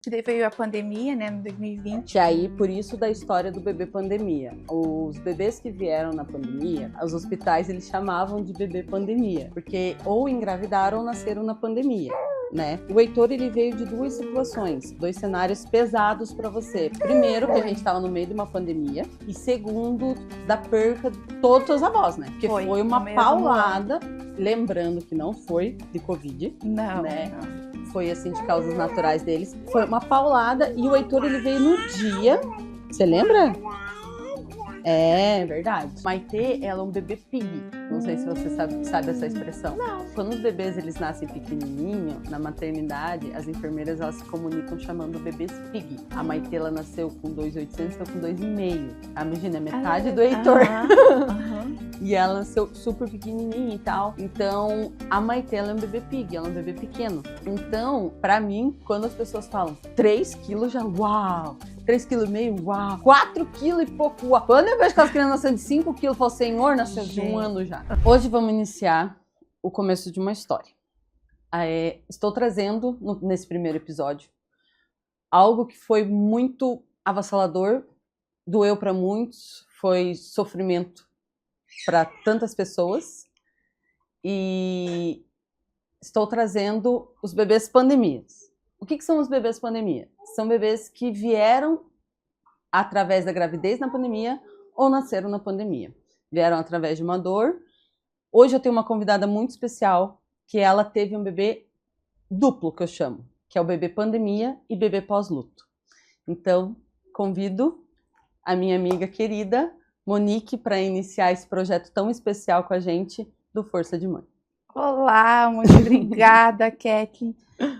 Que daí veio a pandemia, né, no 2020. Que aí, por isso da história do bebê pandemia. Os bebês que vieram na pandemia, os hospitais eles chamavam de bebê pandemia, porque ou engravidaram ou nasceram na pandemia. Né? O Heitor ele veio de duas situações, dois cenários pesados para você. Primeiro, que a gente estava no meio de uma pandemia, e segundo, da perca de todos os avós, né? Porque foi uma paulada, lembrando que não foi de Covid, não, né? Não. Foi assim de causas naturais deles. Foi uma paulada e o Heitor ele veio no dia. Você lembra? É verdade. Maitê, ela é um bebê pig. Não sei se você sabe essa expressão. Não. Quando os bebês eles nascem pequenininho, na maternidade, as enfermeiras elas se comunicam chamando bebês pig. A Maitê ela nasceu com 2,800, eu com 2,5. Imagina, é metade do Heitor. E ela nasceu super pequenininha e tal. Então, a Maitê ela é um bebê pig, ela é um bebê pequeno. Então, pra mim, quando as pessoas falam 3 quilos, já uau! 3,5 kg, uau! 4 kg e pouco, uau! Quando eu vejo que as crianças nascendo de 5 kg, eu falo, Senhor, nasceu de 1 ano já. Hoje vamos iniciar o começo de uma história. Estou trazendo, nesse primeiro episódio, algo que foi muito avassalador, doeu para muitos, foi sofrimento para tantas pessoas, e estou trazendo os bebês pandemias. O que são os bebês pandemia? São bebês que vieram através da gravidez na pandemia ou nasceram na pandemia. Vieram através de uma dor. Hoje eu tenho uma convidada muito especial, que ela teve um bebê duplo, que eu chamo, que é o bebê pandemia e bebê pós-luto. Então, convido a minha amiga querida, Monique, para iniciar esse projeto tão especial com a gente do Força de Mãe. Olá, muito obrigada, Kathleen.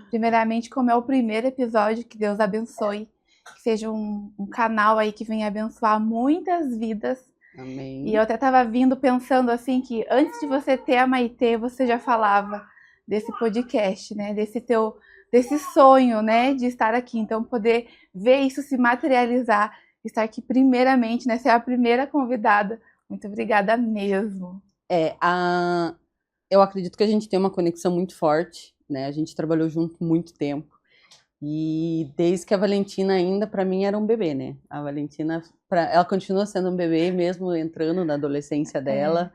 Primeiramente, como é o primeiro episódio, que Deus abençoe, que seja um canal aí que venha abençoar muitas vidas. Amém. E eu até estava pensando assim, que antes de você ter a Maitê, você já falava desse podcast, né? Desse sonho, né? De estar aqui. Então, poder ver isso se materializar, estar aqui primeiramente, né? Ser a primeira convidada. Muito obrigada mesmo. Eu acredito que a gente tem uma conexão muito forte, né? A gente trabalhou junto muito tempo. E desde que a Valentina ainda, para mim, era um bebê, né? A Valentina, ela continua sendo um bebê, mesmo entrando na adolescência dela.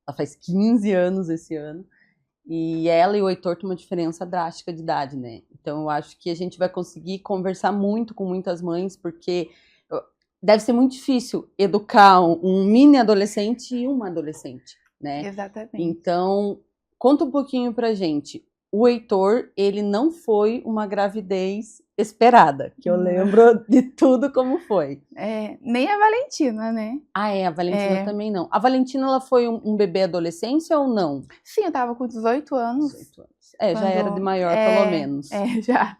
Ela faz 15 anos esse ano. E ela e o Heitor têm uma diferença drástica de idade, né? Então eu acho que a gente vai conseguir conversar muito com muitas mães, porque deve ser muito difícil educar um mini adolescente e uma adolescente, né? Exatamente. Então, conta um pouquinho pra gente. O Heitor, ele não foi uma gravidez esperada, que eu lembro de tudo como foi. Nem a Valentina, né? A Valentina também não. A Valentina, ela foi um bebê adolescência ou não? Sim, eu tava com 18 anos. 18 anos. Já era de maior, pelo menos. Já.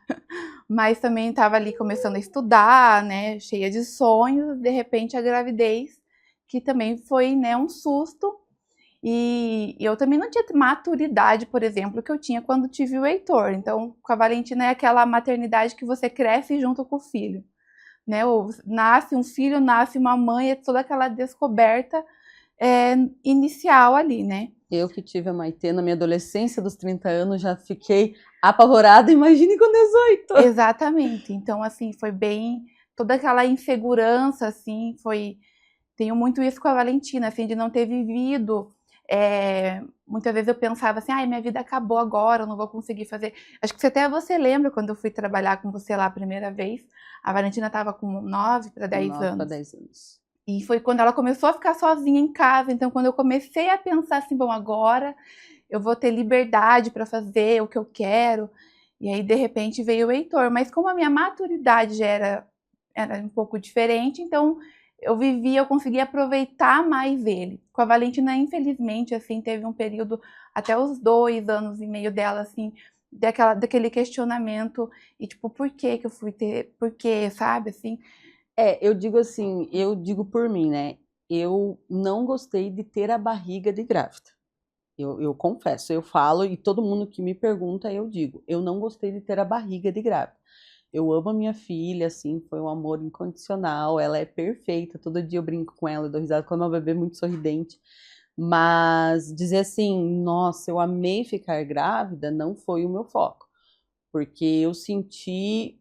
Mas também tava ali começando a estudar, né? Cheia de sonhos. De repente, a gravidez, que também foi, né, um susto. E eu também não tinha maturidade, por exemplo, que eu tinha quando tive o Heitor. Então, com a Valentina é aquela maternidade que você cresce junto com o filho, né? Ou nasce um filho, nasce uma mãe, é toda aquela descoberta inicial ali, né? Eu que tive a Maitê na minha adolescência dos 30 anos, já fiquei apavorada, imagine com 18. Exatamente. Então, assim, foi bem... Toda aquela insegurança, assim, foi... Tenho muito isso com a Valentina, assim, de não ter vivido... muitas vezes eu pensava assim, minha vida acabou agora, eu não vou conseguir fazer. Acho que até você lembra quando eu fui trabalhar com você lá a primeira vez, a Valentina estava com 9 para 10 anos. 9 para 10 anos. E foi quando ela começou a ficar sozinha em casa. Então, quando eu comecei a pensar assim, bom, agora eu vou ter liberdade para fazer o que eu quero. E aí, de repente, veio o Heitor. Mas como a minha maturidade já era um pouco diferente, então eu conseguia aproveitar mais ele. Com a Valentina, infelizmente, assim, teve um período, até os 2 anos e meio dela, assim, daquele questionamento. E tipo, por que eu fui ter... Por quê, sabe, assim... Eu digo por mim, né? Eu não gostei de ter a barriga de grávida. Eu confesso, eu falo e todo mundo que me pergunta, eu digo, eu não gostei de ter a barriga de grávida. Eu amo a minha filha, assim, foi um amor incondicional, ela é perfeita, todo dia eu brinco com ela, eu dou risada, quando é uma bebê muito sorridente. Mas dizer assim, nossa, eu amei ficar grávida, não foi o meu foco. Porque eu senti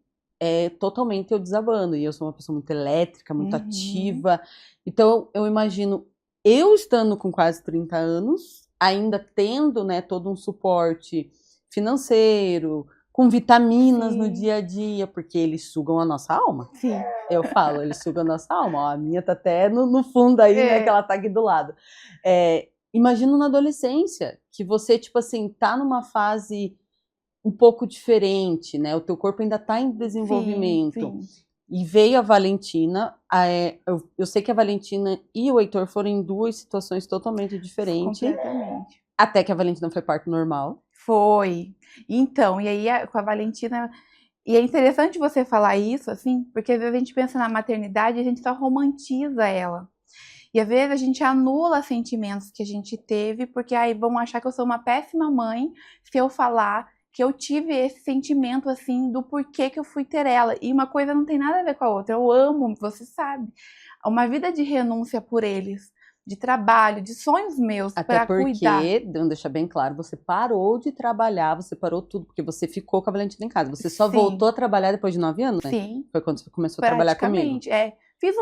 totalmente eu desabando. E eu sou uma pessoa muito elétrica, muito ativa. Então, eu imagino eu estando com quase 30 anos, ainda tendo, né, todo um suporte financeiro, com vitaminas no dia a dia, porque eles sugam a nossa alma. Sim. Eu falo, eles sugam a nossa alma. Ó, a minha tá até no fundo aí, né, que ela tá aqui do lado. Imagino na adolescência, que você, tipo assim, tá numa fase um pouco diferente, né? O teu corpo ainda tá em desenvolvimento. Sim. E veio a Valentina, eu sei que a Valentina e o Heitor foram em duas situações totalmente diferentes. Completamente. Até que a Valentina foi parto normal. Foi. Então, e aí com a Valentina... E é interessante você falar isso, assim, porque às vezes a gente pensa na maternidade e a gente só romantiza ela. E às vezes a gente anula sentimentos que a gente teve, porque aí vão achar que eu sou uma péssima mãe se eu falar que eu tive esse sentimento, assim, do porquê que eu fui ter ela. E uma coisa não tem nada a ver com a outra. Eu amo, você sabe. Uma vida de renúncia por eles, de trabalho, de sonhos meus para cuidar. Até porque, vamos deixar bem claro, você parou de trabalhar, você parou tudo, porque você ficou com a Valentina em casa. Você só voltou a trabalhar depois de 9 anos, né? Sim. Foi quando você começou a trabalhar comigo. Fiz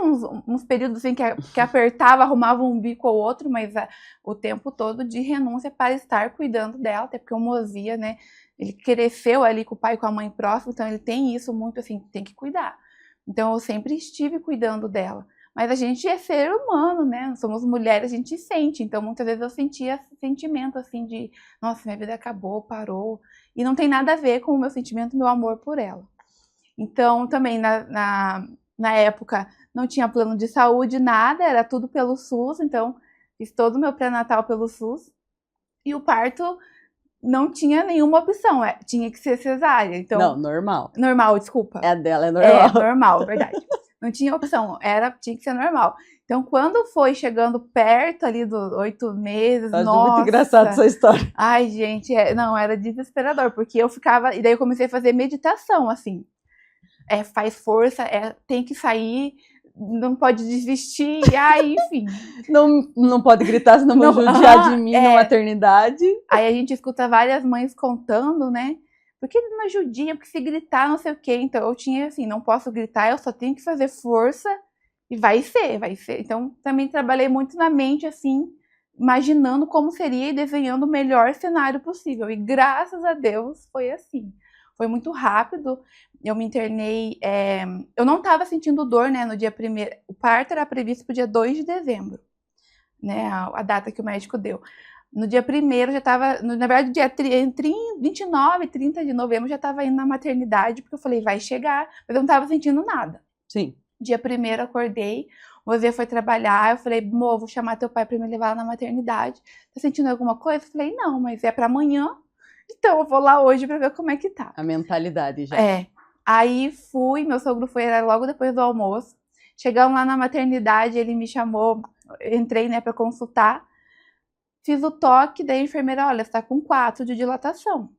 uns períodos assim que apertava, arrumava um bico ou outro, mas o tempo todo de renúncia para estar cuidando dela, até porque o Mozia, né, ele cresceu ali com o pai e com a mãe próximo, então ele tem isso muito assim, tem que cuidar. Então eu sempre estive cuidando dela. Mas a gente é ser humano, né? Somos mulheres, a gente sente. Então muitas vezes eu sentia esse sentimento assim de, nossa, minha vida acabou, parou. E não tem nada a ver com o meu sentimento, meu amor por ela. Então também na época não tinha plano de saúde, nada, era tudo pelo SUS, então fiz todo o meu pré-natal pelo SUS. E o parto não tinha nenhuma opção, tinha que ser cesárea. Então, não, normal. Normal, desculpa. A dela é normal. Normal, verdade. Não tinha opção, tinha que ser normal. Então, quando foi chegando perto ali dos 8 meses, nossa... muito engraçado essa história. Ai, gente, não, era desesperador, porque eu ficava... E daí eu comecei a fazer meditação, assim. Faz força, tem que sair, não pode desistir, enfim. Não pode gritar, senão vão judiar de mim na maternidade. Aí a gente escuta várias mães contando, né? Porque não judia, porque se gritar, não sei o quê. Então eu tinha assim, não posso gritar, eu só tenho que fazer força e vai ser. Então também trabalhei muito na mente, assim, imaginando como seria e desenhando o melhor cenário possível. E graças a Deus foi assim. Foi muito rápido, eu me internei, eu não estava sentindo dor, né, no dia 1º, o parto era previsto para o dia 2 de dezembro, né, a data que o médico deu. No dia 1º já estava, na verdade, entre 29 e 30 de novembro já estava indo na maternidade, porque eu falei, vai chegar, mas eu não estava sentindo nada. Sim. Dia 1º acordei, o Mozia foi trabalhar, eu falei, vou chamar teu pai para me levar na maternidade, tá sentindo alguma coisa? Eu falei, não, mas é para amanhã. Então, eu vou lá hoje pra ver como é que tá. A mentalidade já. Aí fui, meu sogro foi, era logo depois do almoço. Chegamos lá na maternidade, ele me chamou, entrei, né, pra consultar. Fiz o toque, daí a enfermeira, olha, você tá com 4 de dilatação.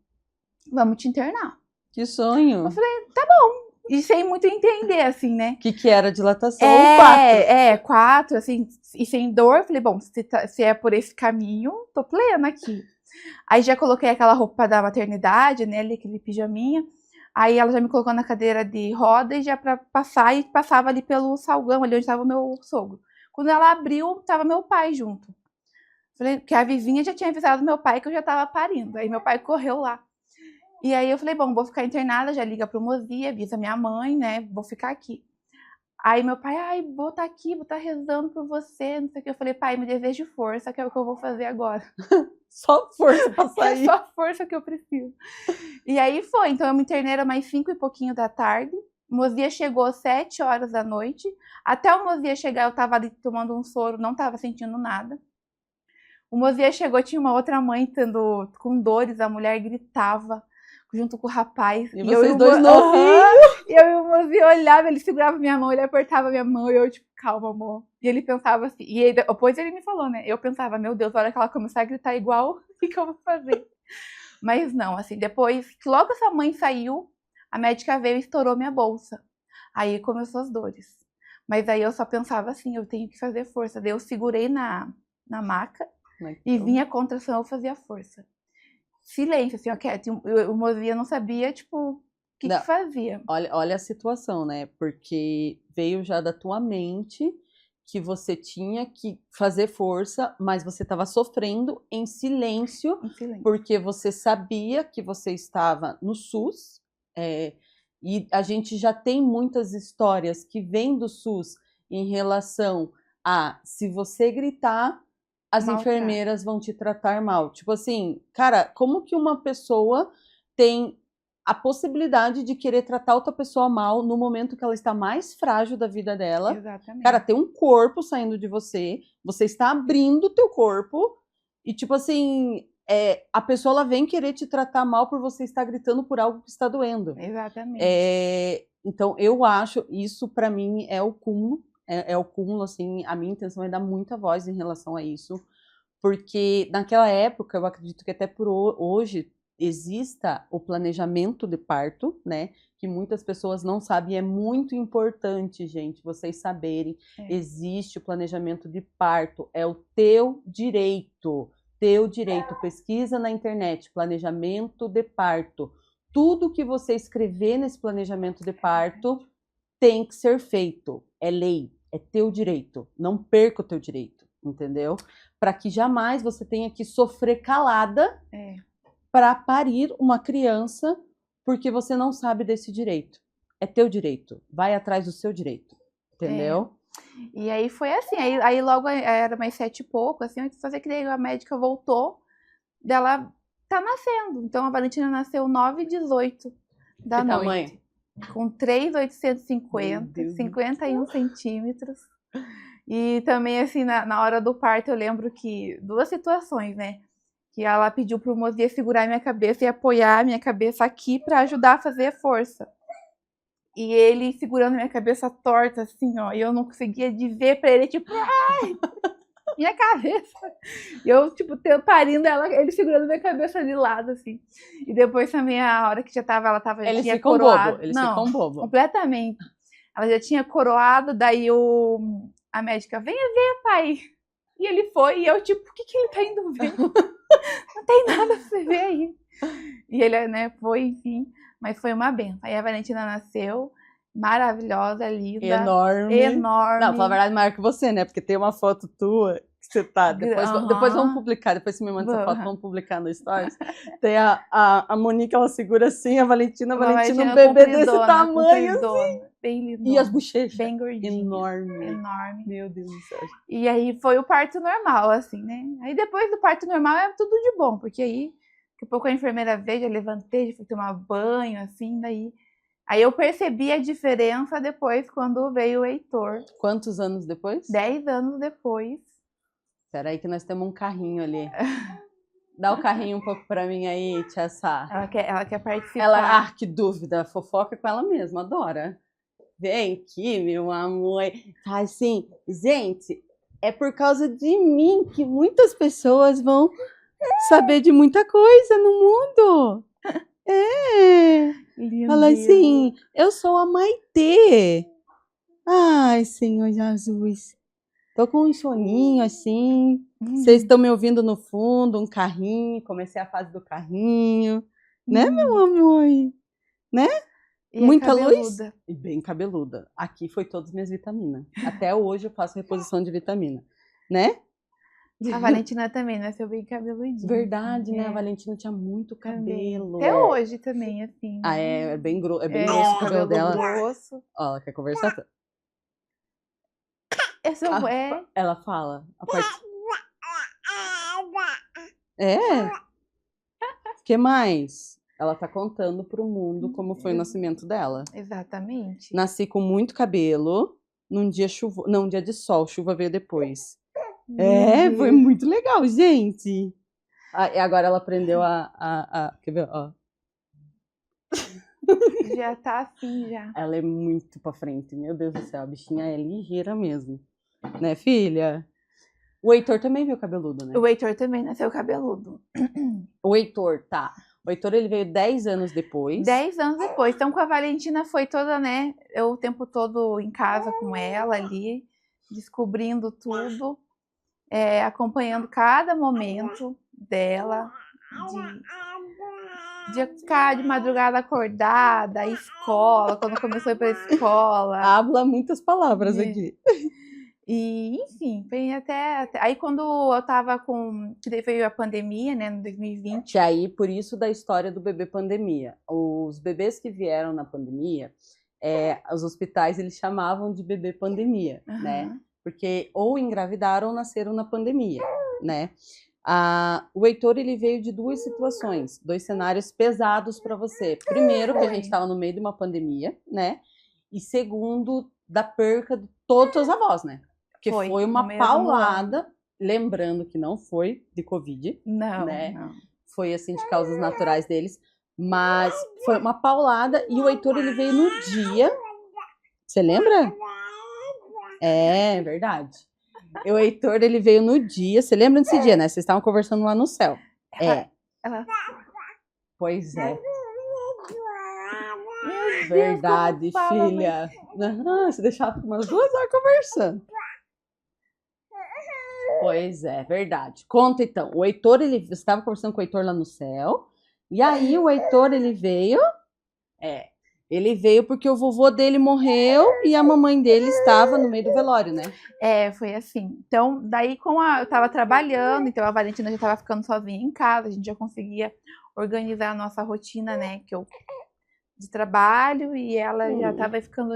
Vamos te internar. Que sonho. Eu falei, tá bom. E sem muito entender, assim, né? O que era dilatação? 4. 4, assim, e sem dor. Eu falei, bom, se é por esse caminho, tô plena aqui. Aí já coloquei aquela roupa da maternidade, né, ali, aquele pijaminha. Aí ela já me colocou na cadeira de roda e já pra passar, e passava ali pelo salgão, ali onde estava o meu sogro. Quando ela abriu, tava meu pai junto. Falei, porque a vizinha já tinha avisado meu pai que eu já tava parindo. Aí meu pai correu lá. E aí eu falei, bom, vou ficar internada, já liga pro Mozia, avisa minha mãe, né, vou ficar aqui. Aí meu pai, vou estar aqui, vou estar rezando por você, não sei o que. Eu falei, pai, me deseje força, que é o que eu vou fazer agora. Só força pra sair. É só força que eu preciso. E aí foi, então eu me internei mais 5 e pouquinho da tarde. O Mozia chegou às 7 horas da noite. Até o Mozia chegar, eu tava ali tomando um soro, não tava sentindo nada. O Mozia chegou, tinha uma outra mãe com dores, a mulher gritava junto com o rapaz. E vocês dois novinhos. E eu e o Mozia olhava, ele segurava minha mão, ele apertava minha mão, e eu tipo, calma, amor. E ele pensava assim, e depois ele me falou, né, eu pensava, meu Deus, a hora que ela começar a gritar igual, o que eu vou fazer? Mas não, assim, depois, logo essa mãe saiu, a médica veio e estourou minha bolsa. Aí começou as dores. Mas aí eu só pensava assim, eu tenho que fazer força. Daí eu segurei na maca e vinha a contração, eu fazia força. Silêncio, assim, ó, quieto. O Mozia não sabia, tipo, que fazia? Olha a situação, né? Porque veio já da tua mente que você tinha que fazer força, mas você estava sofrendo em silêncio, porque você sabia que você estava no SUS, e a gente já tem muitas histórias que vêm do SUS em relação a se você gritar, as enfermeiras vão te tratar mal. Tipo assim, cara, como que uma pessoa tem a possibilidade de querer tratar outra pessoa mal no momento que ela está mais frágil da vida dela? Exatamente. Cara, tem um corpo saindo de você, você está abrindo o teu corpo e, tipo assim, a pessoa ela vem querer te tratar mal por você estar gritando por algo que está doendo. Exatamente. Então, eu acho, isso pra mim é o cúmulo, o cúmulo, assim, a minha intenção é dar muita voz em relação a isso, porque naquela época, eu acredito que até por hoje, exista o planejamento de parto, né? Que muitas pessoas não sabem, é muito importante, gente, vocês saberem. Existe o planejamento de parto, é o teu direito. Pesquisa na internet, planejamento de parto. Tudo que você escrever nesse planejamento de parto tem que ser feito. É lei, é teu direito. Não perca o teu direito, entendeu? Para que jamais você tenha que sofrer calada para parir uma criança porque você não sabe desse direito. É teu direito. Vai atrás do seu direito. Entendeu? E aí foi assim. Aí logo era mais 7 e pouco, assim, antes de fazer que daí a médica voltou, dela tá nascendo. Então a Valentina nasceu 9h18 da noite. Tamanho? Com 3.850, 51 centímetros. E também, assim, na hora do parto, eu lembro que 2 situações, né? Que ela pediu pro Mosier segurar minha cabeça e apoiar minha cabeça aqui para ajudar a fazer força. E ele segurando minha cabeça torta, assim, ó, e eu não conseguia dizer pra ele, tipo, ai, minha cabeça. E eu, tipo, parindo ela, ele segurando minha cabeça de lado, assim. E depois também, a hora que já tava, ela tava, eles tinha ficam coroado. Bobo, eles ficam bobo. Completamente. Ela já tinha coroado, daí a médica, venha ver, pai. E ele foi, e eu, tipo, o que ele tá indo ver? Não tem nada pra você ver aí. E ele, né, foi, enfim, mas foi uma benção. Aí a Valentina nasceu, maravilhosa, linda. Enorme. Não, falar a verdade, maior que você, né? Porque tem uma foto tua que você tá. Depois vamos publicar, depois você me manda essa foto, vamos publicar no Stories. Tem a Monique, ela segura assim, a Valentina um bebê desse tamanho, assim. Bem lindona. E as bochechas. Bem gordinha. Enorme. Meu Deus do céu. E aí foi o parto normal, assim, né? Aí depois do parto normal é tudo de bom, porque aí, daqui a pouco a enfermeira veio, já levantei, já fui tomar banho, assim, daí. Aí eu percebi a diferença depois, quando veio o Heitor. Quantos anos depois? 10 anos depois. Espera aí que nós temos um carrinho ali. Dá o carrinho um pouco pra mim aí, tia Sá. Ela quer participar. Ela, que dúvida, fofoca com ela mesma, adora. Vem aqui, meu amor. Tá assim, gente, é por causa de mim que muitas pessoas vão saber de muita coisa no mundo. Fala assim, eu sou a Maitê. Ai, Senhor Jesus. Tô com um soninho assim. Vocês estão me ouvindo no fundo, um carrinho. Comecei a fase do carrinho. Né, meu amor? Né? E muita luz e bem cabeluda. Aqui foi todas as minhas vitaminas. Até hoje eu faço reposição de vitamina. Né? A Valentina também nasceu bem cabeludinha. Verdade, né? A Valentina tinha muito cabelo. Até hoje também, assim. Ah, é bem grosso o cabelo dela. Grosso. Ó, ela quer conversar? Ela fala. O que mais? Ela tá contando pro mundo como foi o nascimento dela. Exatamente. Nasci com muito cabelo, num dia não, um dia de sol, chuva veio depois. Foi muito legal, gente. E agora ela aprendeu quer ver, ó. Já tá assim, já. Ela é muito pra frente, meu Deus do céu, a bichinha é ligeira mesmo. Né, filha? O Heitor também veio cabeludo, né? O Heitor também nasceu cabeludo. O Heitor, tá. O Heitor, ele veio 10 anos depois. 10 anos depois. Então, com a Valentina foi toda, né? Eu o tempo todo em casa com ela ali, descobrindo tudo, acompanhando cada momento dela. de ficar de madrugada acordada, escola, quando começou a ir pra escola. Habla muitas palavras aqui. E, enfim, foi até... Aí quando eu tava com... Que daí veio a pandemia, né, no 2020. Que aí, por isso da história do bebê pandemia. Os bebês que vieram na pandemia, os hospitais, eles chamavam de bebê pandemia, né? Porque ou engravidaram ou nasceram na pandemia, né? O Heitor, ele veio de duas situações, 2 cenários pesados para você. Primeiro, que a gente estava no meio de uma pandemia, né? E segundo, da perca de todos os avós, né? Porque foi uma paulada, lembrando que não foi de Covid, né? Não. Foi assim de causas naturais deles, mas foi uma paulada e o Heitor, ele veio no dia. Você lembra? É verdade. E o Heitor, ele veio no dia. Você lembra desse dia, né? Vocês estavam conversando lá no céu. Pois é. Verdade, filha. Você deixava umas 2 horas conversando. Pois é, verdade. Conta então. O Heitor, você estava conversando com o Heitor lá no céu. E aí o Heitor, ele veio. Ele veio porque o vovô dele morreu e a mamãe dele estava no meio do velório, né? Foi assim. Então, daí eu tava trabalhando, então a Valentina já tava ficando sozinha em casa, a gente já conseguia organizar a nossa rotina, né? De trabalho, e ela já tava ficando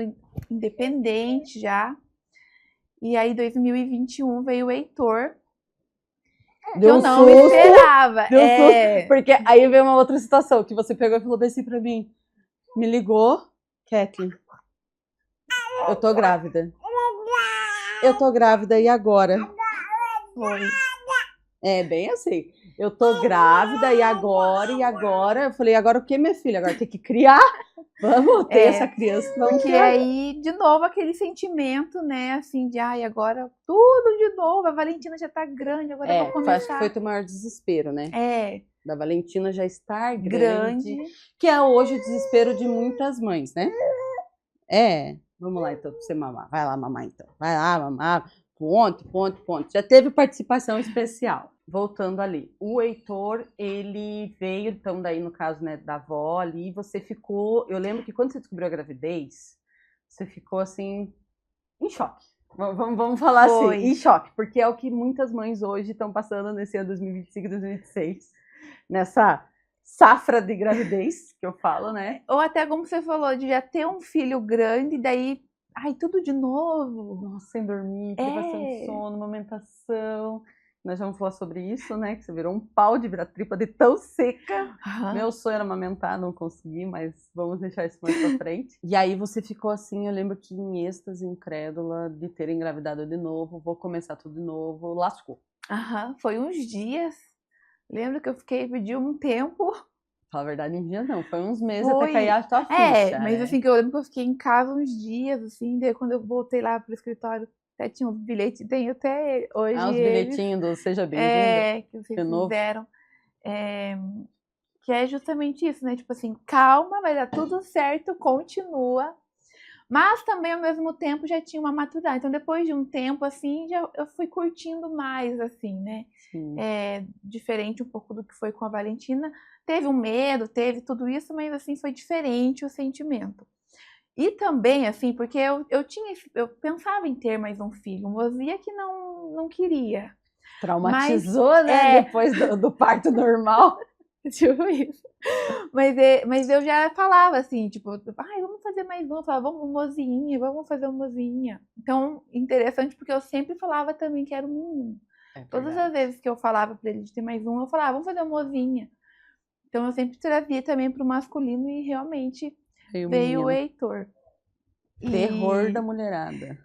independente já. E aí, 2021, veio o Heitor. Deu eu um não susto, esperava. Deu susto, porque aí veio uma outra situação, que você pegou e falou assim pra mim. Me ligou, Kathleen. Eu tô grávida. Eu tô grávida, e agora? Foi. Bem assim. Eu tô grávida, e agora? Eu falei, agora o que, minha filha? Agora tem que criar? Vamos ter essa criança. Porque aí, de novo, aquele sentimento, né, assim, de, agora tudo de novo, a Valentina já tá grande, agora eu vou começar. Acho que foi o teu maior desespero, né? Da Valentina já estar grande. Que é hoje o desespero de muitas mães, né? Vamos lá então, pra você mamar. Vai lá mamar então. Vai lá mamar. Ponto. Já teve participação especial. Voltando ali. O Heitor, ele veio, então, daí no caso, né, da avó ali, você ficou... Eu lembro que quando você descobriu a gravidez, você ficou, assim, em choque. Vamos falar assim, em choque. Porque é o que muitas mães hoje estão passando nesse ano 2025 e 2026. Nessa safra de gravidez, que eu falo, né? Ou até, como você falou, de já ter um filho grande, daí, tudo de novo. Nossa, sem dormir, privação de sono, amamentação. Nós vamos falar sobre isso, né? Que você virou um pau de virar tripa de tão seca. Meu sonho era amamentar, não consegui, mas vamos deixar isso mais pra frente. E aí você ficou assim, eu lembro que em êxtase, incrédula, de ter engravidado de novo, vou começar tudo de novo, lascou. Foi uns dias. Lembro que eu pedi um tempo. Fala a verdade, um dia não, foi uns meses até cair a tua ficha. Mas assim, que eu lembro que eu fiquei em casa uns dias, assim, daí quando eu voltei lá pro escritório, até tinha uns bilhetes, tenho até hoje. Os bilhetinhos do Seja Bem-vinda. Que vocês fizeram. Que é justamente isso, né? Tipo assim, calma, vai dar tudo certo, continua. Mas também, ao mesmo tempo, já tinha uma maturidade. Então, depois de um tempo, assim, eu fui curtindo mais, assim, né? Diferente um pouco do que foi com a Valentina. Teve um medo, teve tudo isso, mas, assim, foi diferente o sentimento. E também, assim, porque eu pensava em ter mais um filho. O Mozia que não queria. Traumatizou, né? Depois do parto normal. Tipo isso. Mas eu já falava assim, tipo, vamos fazer mais um. Eu falava, vamos fazer uma mozinha. Então, interessante, porque eu sempre falava também que era um menino. Todas as vezes que eu falava pra ele de ter mais um, eu falava, vamos fazer uma mozinha. Então, eu sempre trazia também pro masculino e realmente veio o Heitor. Terror da mulherada.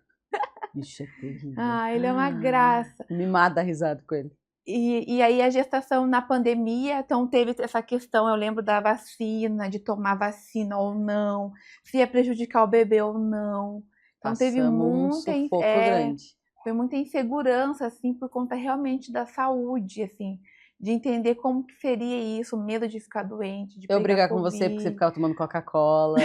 Bicho, é terrível. Ele é uma graça. Me mata a risada com ele. E aí a gestação na pandemia, então teve essa questão, eu lembro da vacina, de tomar vacina ou não, se ia prejudicar o bebê ou não. Então teve muita grande. Foi muita insegurança, assim, por conta realmente da saúde, assim, de entender como que seria isso, o medo de ficar doente, de eu brigar COVID. com você porque você ficava tomando Coca-Cola,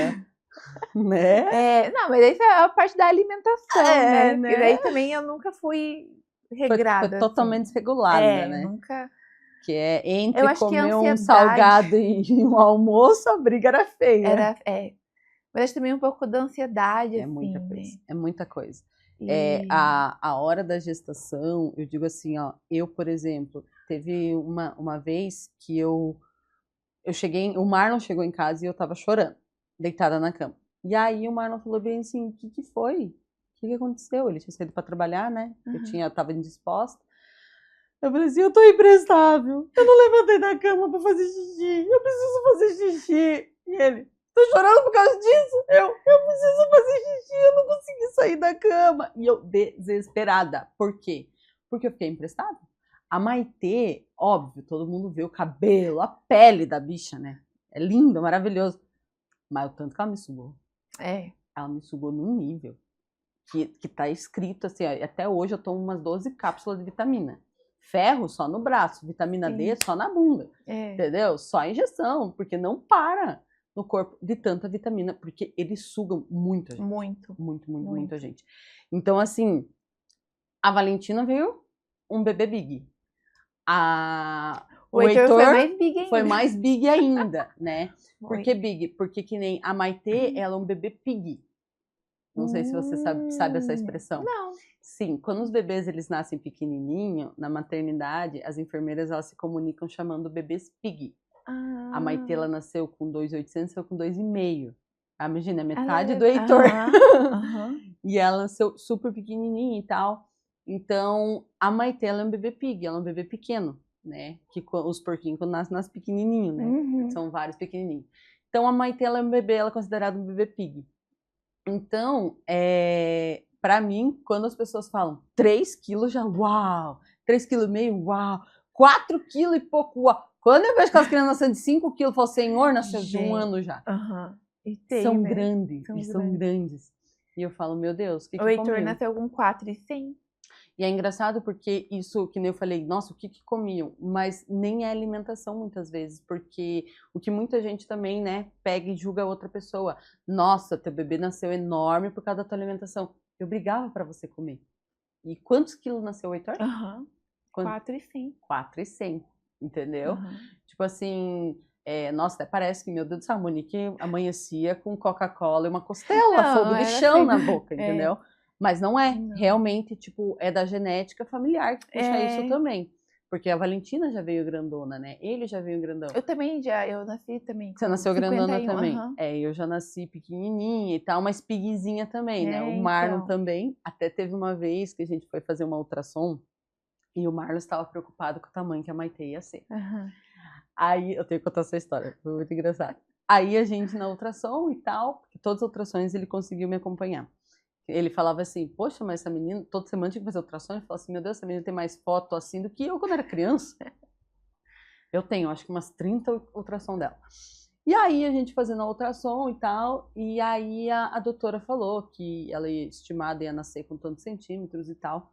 né? Não, mas isso é a parte da alimentação, né? Porque daí também eu nunca fui regrada. Foi totalmente desregulada, né? Nunca. que é Eu entre acho que a comer um ansiedade salgado e um almoço, a briga era feia. Mas acho também um pouco da ansiedade, É muita assim, coisa, né? é muita coisa. E... A hora da gestação, eu digo assim, ó, eu, por exemplo, teve uma vez que eu cheguei, o Marlon chegou em casa e eu tava chorando, deitada na cama. E aí o Marlon falou bem assim, o que foi? O que aconteceu? Ele tinha saído para trabalhar, né? Eu tava indisposta. Eu falei assim, eu tô imprestável. Eu não levantei da cama pra fazer xixi. Eu preciso fazer xixi. E ele, tô chorando por causa disso? Eu preciso fazer xixi, eu não consegui sair da cama. E eu desesperada. Por quê? Porque eu fiquei imprestável. A Maitê, óbvio, todo mundo vê o cabelo, a pele da bicha, né? É lindo, maravilhoso. Mas o tanto que ela me sugou. Ela me sugou num nível que tá escrito assim, ó, até hoje eu tomo umas 12 cápsulas de vitamina. Ferro só no braço, vitamina D só na bunda, entendeu? Só injeção, porque não para no corpo de tanta vitamina, porque eles sugam muita gente. Muita gente. Então, assim, a Valentina veio um bebê big. O Heitor foi mais big ainda, né? Por que big? Porque que nem a Maitê, ela é um bebê pig. Não sei se você sabe essa expressão. Não. Sim, quando os bebês eles nascem pequenininho, na maternidade, as enfermeiras elas se comunicam chamando bebês pig. A Maitê, ela nasceu com 2.800, eu com 2,5. Imagina, metade do Heitor. E ela nasceu super pequenininha e tal. Então, a Maitê, ela é um bebê pig, ela é um bebê pequeno, né? Que os porquinhos quando nascem pequenininho, né? São vários pequenininhos. Então, a Maitê, ela é um bebê, ela é considerada um bebê pig. Então, para mim, quando as pessoas falam 3 quilos, já uau! 3,5 kg, uau! 4 quilos e pouco, uau! Quando eu vejo que as crianças nascendo de 5 quilos, eu falo, Senhor, nasceu de 1 ano já. São grandes, eles são grandes. E eu falo, meu Deus, o que o Heitor comiam? nasceu com 4,100. E é engraçado porque isso, que nem eu falei, nossa, o que comiam? Mas nem é alimentação muitas vezes, porque o que muita gente também, né, pega e julga a outra pessoa. Nossa, teu bebê nasceu enorme por causa da tua alimentação. Eu brigava para você comer. E quantos quilos nasceu o Heitor? 4,100. 4,100, entendeu? Tipo assim, nossa, até parece que, meu Deus do céu, a Monique amanhecia com Coca-Cola e uma costela, fogo de chão na boca, entendeu? Mas não é, realmente, tipo, é da genética familiar que puxa isso também. Porque a Valentina já veio grandona, né? Ele já veio grandão. Eu nasci também com Você nasceu 51, grandona também? Eu já nasci pequenininha e tal, mas pigzinha também, né? O Marlon também. Até teve uma vez que a gente foi fazer uma ultrassom e o Marlon estava preocupado com o tamanho que a Maitê ia ser. Aí, eu tenho que contar essa história, foi muito engraçado. Aí a gente na ultrassom e tal, porque todas as ultrassons ele conseguiu me acompanhar. Ele falava assim, poxa, mas essa menina, toda semana tinha que fazer ultrassom. Ele falava assim, meu Deus, essa menina tem mais foto assim do que eu quando era criança. Eu tenho, acho que umas 30 ultrassom dela. E aí a gente fazendo a ultrassom e tal, e aí a doutora falou que ela ia estimada ia nascer com tantos centímetros e tal.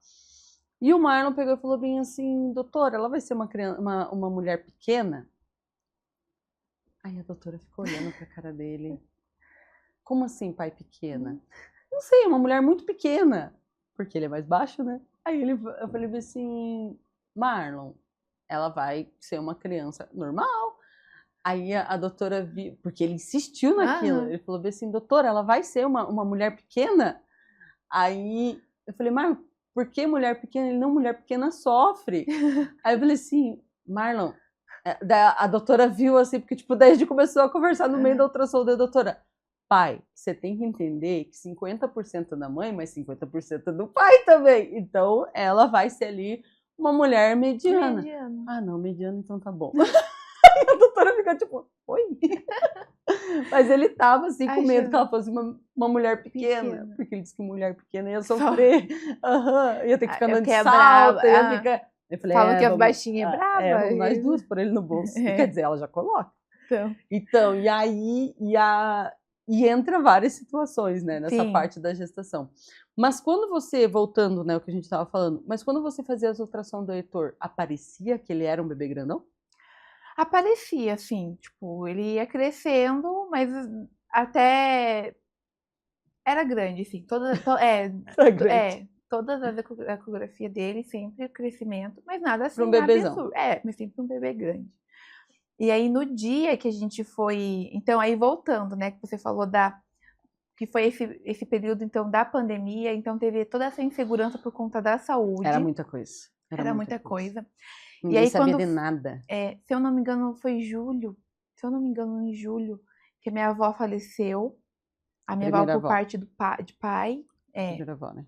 E o Marlon pegou e falou bem assim, doutora, ela vai ser uma mulher pequena? Aí a doutora ficou olhando pra cara dele. Como assim, pai pequena? Não sei, uma mulher muito pequena. Porque ele é mais baixo, né? Aí eu falei assim, Marlon, ela vai ser uma criança normal. Aí a doutora viu, porque ele insistiu naquilo. Ele falou assim, doutora, ela vai ser uma mulher pequena? Aí eu falei, Marlon, por que mulher pequena? Ele, não, mulher pequena sofre. Aí eu falei assim, Marlon, a doutora viu assim, porque tipo, daí a gente começou a conversar no meio da ultrassom da doutora. Pai, você tem que entender que 50% da mãe, mas 50% do pai também. Então, ela vai ser ali uma mulher mediana. Ah, não, mediana, então tá bom. Aí a doutora fica tipo, oi? Mas ele tava assim com medo que ela fosse uma mulher pequena. Porque ele disse que mulher pequena ia sofrer. Ia ter que ficar andando de salto. Ia ficar... Eu falei, falam que as baixinhas é brava. Vamos nós duas por ele no bolso. Quer dizer, ela já coloca. Então, e aí... E entra várias situações, né, nessa parte da gestação. Mas quando você, voltando, né, o que a gente estava falando, mas quando você fazia as ultrassons do Heitor, aparecia que ele era um bebê grandão? Aparecia, assim, tipo, ele ia crescendo, mas até era grande, assim, todas todas as ecografias dele, sempre o crescimento, mas nada assim Pra um bebezão. absurdo. Mas sempre um bebê grande. E aí no dia que a gente foi, então aí voltando, né, que você falou que foi esse período então da pandemia, então teve toda essa insegurança por conta da saúde. Era muita coisa. Era muita coisa. Ninguém e aí sabia de nada. Se eu não me engano foi julho, em julho, que minha avó faleceu. A minha avó por parte de pai. Primeira avó, né?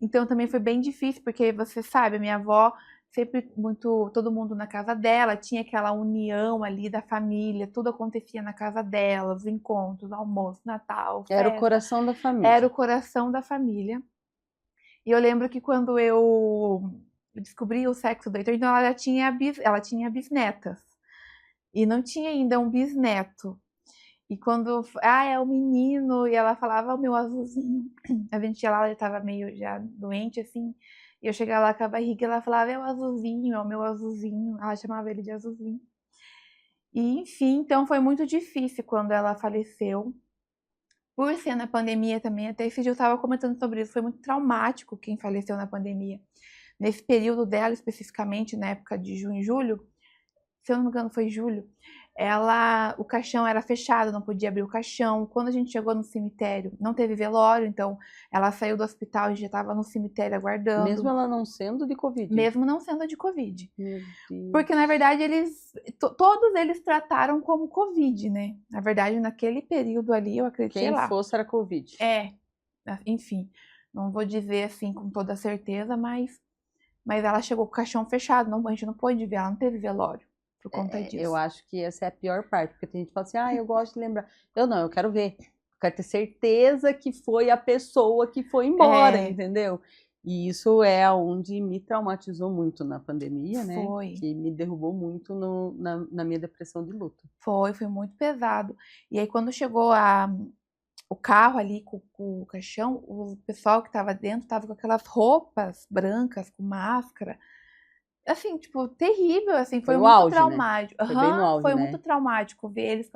Então também foi bem difícil, porque você sabe, a minha avó sempre todo mundo na casa dela, tinha aquela união ali da família, tudo acontecia na casa dela, os encontros, almoço, Natal, festa. Era o coração da família. Era o coração da família. E eu lembro que quando eu descobri o sexo do Heitor, então ela tinha bisnetas. E não tinha ainda um bisneto. E quando, é o menino, e ela falava, o meu azulzinho. A gente ia lá, ela estava meio já doente, assim. E eu chegava lá com a barriga, e ela falava, é o azulzinho, é o meu azulzinho. Ela chamava ele de azulzinho. E, enfim, então foi muito difícil quando ela faleceu. Por ser na pandemia também, até esse dia eu estava comentando sobre isso, foi muito traumático quem faleceu na pandemia. Nesse período dela, especificamente, na época de junho e julho, se eu não me engano foi julho, o caixão era fechado, não podia abrir o caixão. Quando a gente chegou no cemitério, não teve velório, então ela saiu do hospital e já estava no cemitério aguardando. Mesmo ela não sendo de Covid? Mesmo não sendo de Covid. Meu Deus. Porque, na verdade, todos eles trataram como Covid, né? Na verdade, naquele período ali, eu acredito, Quem fosse era Covid. Enfim, não vou dizer assim com toda certeza, mas ela chegou com o caixão fechado, a gente não pôde ver, ela não teve velório. Por conta disso. Eu acho que essa é a pior parte, porque tem gente que fala assim, eu gosto de lembrar. Eu quero ver. Eu quero ter certeza que foi a pessoa que foi embora, entendeu? E isso é onde me traumatizou muito na pandemia, né? Foi. Que me derrubou muito na minha depressão de luto. Foi muito pesado. E aí quando chegou o carro ali com o caixão, o pessoal que estava dentro estava com aquelas roupas brancas, com máscara. Assim, tipo, terrível, assim, foi muito auge, traumático. Né? Foi bem no auge, foi né? muito traumático ver eles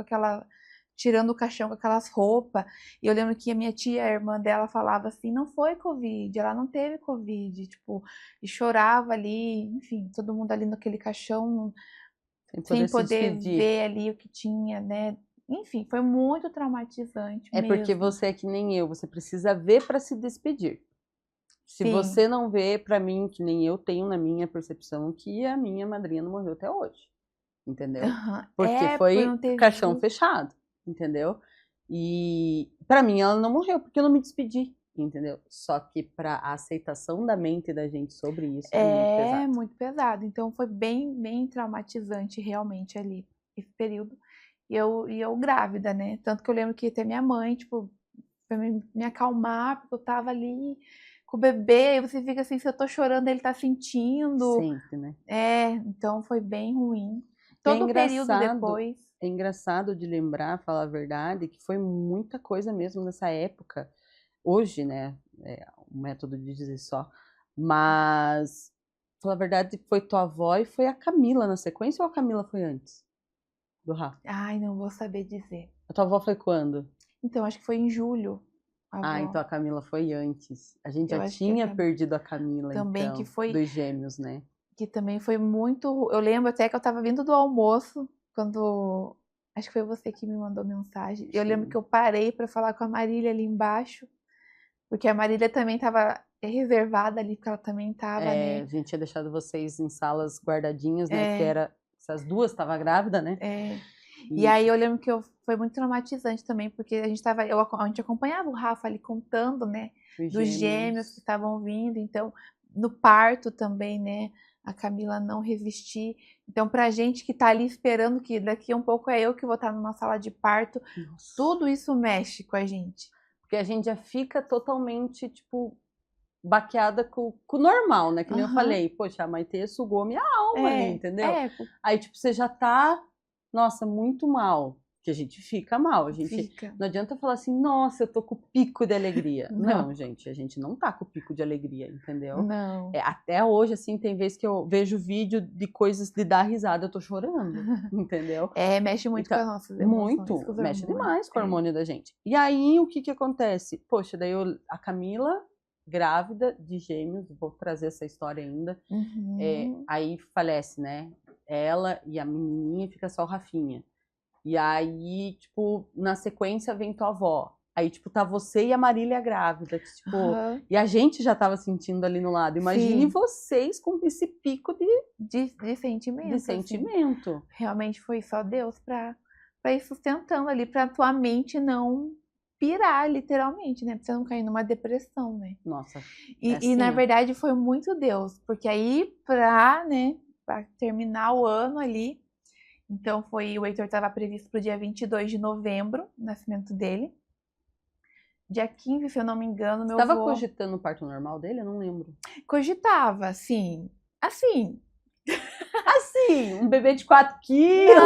tirando o caixão com aquelas roupas. E eu lembro que a minha tia, a irmã dela, falava assim, não foi Covid, ela não teve Covid, tipo, e chorava ali, enfim, todo mundo ali naquele caixão, sem poder ver ali o que tinha, né? Enfim, foi muito traumatizante mesmo. Porque você é que nem eu, você precisa ver para se despedir. Se você não vê, para mim, que nem eu tenho na minha percepção, que a minha madrinha não morreu até hoje, entendeu? Porque foi caixão fechado, entendeu? E para mim ela não morreu, porque eu não me despedi, entendeu? Só que para a aceitação da mente da gente sobre isso é muito pesado. Então foi bem traumatizante realmente ali, esse período. E eu grávida, né? Tanto que eu lembro que até minha mãe, tipo, pra me acalmar, porque eu tava ali com o bebê, e você fica assim, se eu tô chorando, ele tá sentindo. Sempre, né? Então foi bem ruim. Todo o período depois. É engraçado de lembrar, falar a verdade, que foi muita coisa mesmo nessa época. Hoje, né, um método de dizer só, mas, falar a verdade, foi tua avó e foi a Camila na sequência, ou a Camila foi antes do Rafa? Ai, não vou saber dizer. A tua avó foi quando? Então, acho que foi em julho. Então a Camila foi antes. A gente já tinha perdido a Camila, também, então, que foi dos gêmeos, né? Que também foi muito... Eu lembro até que eu tava vindo do almoço, quando... Acho que foi você que me mandou mensagem. Eu lembro que eu parei pra falar com a Marília ali embaixo, porque a Marília também tava reservada ali, porque ela também tava, né? A gente tinha deixado vocês em salas guardadinhas, né? Que era... Essas duas estavam grávidas, né? E aí eu lembro que foi muito traumatizante também, porque a gente acompanhava o Rafa ali contando, né? Dos gêmeos que estavam vindo. Então, no parto também, né? A Camila não resistir. Então, pra gente que tá ali esperando que daqui a um pouco é eu que vou estar numa sala de parto, tudo isso mexe com a gente. Porque a gente já fica totalmente, tipo, baqueada com o normal, né? Que nem eu falei, poxa, a Maitê sugou minha alma ali, entendeu? Aí, tipo, você já tá, nossa, muito mal. Que a gente fica mal, não adianta falar assim, nossa, eu tô com pico de alegria. Não, gente, a gente não tá com pico de alegria, entendeu? Não. Até hoje, assim, tem vezes que eu vejo vídeo de coisas de dar risada, eu tô chorando, entendeu? Mexe muito com as nossas emoções. Muito, mexe demais com o hormônio da gente. E aí, o que acontece? Poxa, daí a Camila grávida de gêmeos, vou trazer essa história ainda. Aí falece, né? Ela e a menininha, fica só o Rafinha. E aí, tipo, na sequência vem tua avó. Aí, tipo, tá você e a Marília grávida. Que, tipo, e a gente já tava sentindo ali no lado. Imagine vocês com esse pico de sentimento. De sentimento. Assim. Realmente foi só Deus pra ir sustentando ali, pra tua mente não pirar, literalmente, né? Pra você não cair numa depressão, né? Nossa. E na verdade foi muito Deus. Porque aí, pra terminar o ano ali, então o Heitor estava previsto pro dia 22 de novembro, o nascimento dele. Dia 15, se eu não me engano, meu avô... Você estava cogitando o parto normal dele? Eu não lembro. Cogitava, assim. Assim, um bebê de 4 quilos.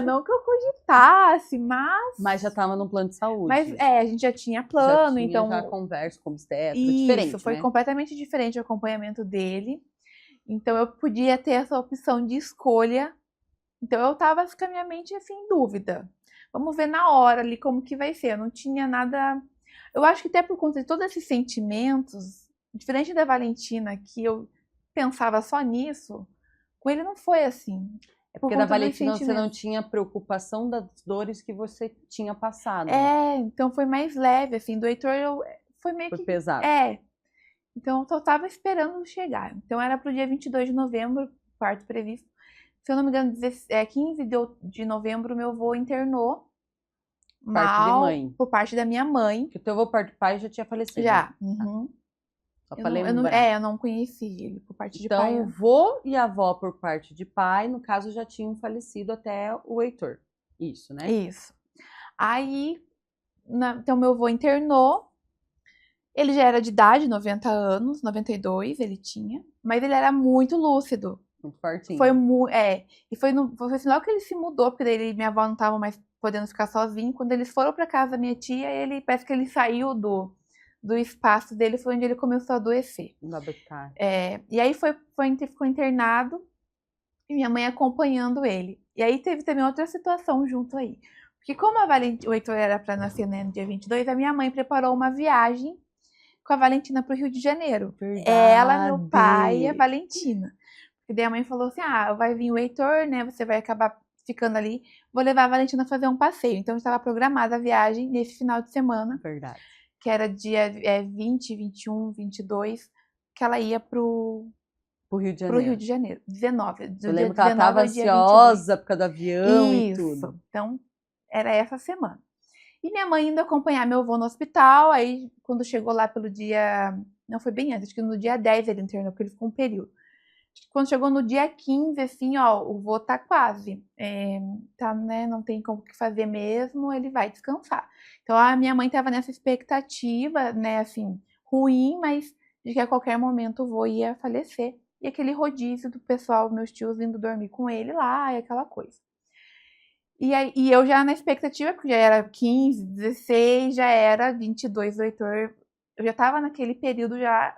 Não que eu cogitasse, mas... Mas já estava no plano de saúde. Mas a gente já tinha plano, então... Já conversa com o obstetra, Isso, diferente, foi completamente diferente o acompanhamento dele. Então eu podia ter essa opção de escolha. Então eu tava com a minha mente assim, em dúvida. Vamos ver na hora ali como que vai ser. Eu não tinha nada... Eu acho que até por conta de todos esses sentimentos, diferente da Valentina, que eu pensava só nisso, com ele não foi assim. Porque da Valentina você não tinha preocupação das dores que você tinha passado. Então foi mais leve, assim. Do Heitor foi meio que... pesado. Então eu só tava esperando chegar. Então era pro dia 22 de novembro, parto previsto. Se eu não me engano, 15 de novembro, meu avô internou. Parte de mãe. Por parte da minha mãe. Porque o teu avô pai já tinha falecido. Já. Só pra lembrar. Eu não conheci ele por parte de pai. Então, o vô e a avó por parte de pai, no caso, já tinham falecido até o Heitor. Isso, né? Isso. Aí, então meu avô internou. Ele já era de idade, 90 anos, 92 ele tinha. Mas ele era muito lúcido. Muito fortinho. E foi logo que ele se mudou, porque daí minha avó não estava mais podendo ficar sozinho. Quando eles foram para casa da minha tia, parece que ele saiu do espaço dele, foi onde ele começou a adoecer. E aí ficou internado e minha mãe acompanhando ele. E aí teve também outra situação junto aí. Porque como o Heitor era para nascer, né, no dia 22, a minha mãe preparou uma viagem com a Valentina para o Rio de Janeiro. Verdade. Ela, meu pai e a Valentina. E daí a mãe falou assim, vai vir o Heitor, né, você vai acabar ficando ali, vou levar a Valentina a fazer um passeio. Então estava programada a viagem nesse final de semana. Verdade. Que era dia 20, 21, 22, que ela ia pro Rio de Janeiro. Pro Rio de Janeiro. 19. Eu lembro que ela estava ansiosa por causa do avião e tudo. Então, era essa semana. E minha mãe indo acompanhar meu avô no hospital, aí quando chegou lá pelo dia... Não, foi bem antes, acho que no dia 10 ele internou, porque ele ficou um período. Quando chegou no dia 15, assim, o vô tá quase. Né, não tem como que fazer mesmo, ele vai descansar. Então, a minha mãe tava nessa expectativa, né, assim, ruim, mas de que a qualquer momento o vô ia falecer. E aquele rodízio do pessoal, meus tios indo dormir com ele lá, e aquela coisa. E eu já na expectativa, porque já era 15, 16, já era 22 do Heitor. Eu já tava naquele período já...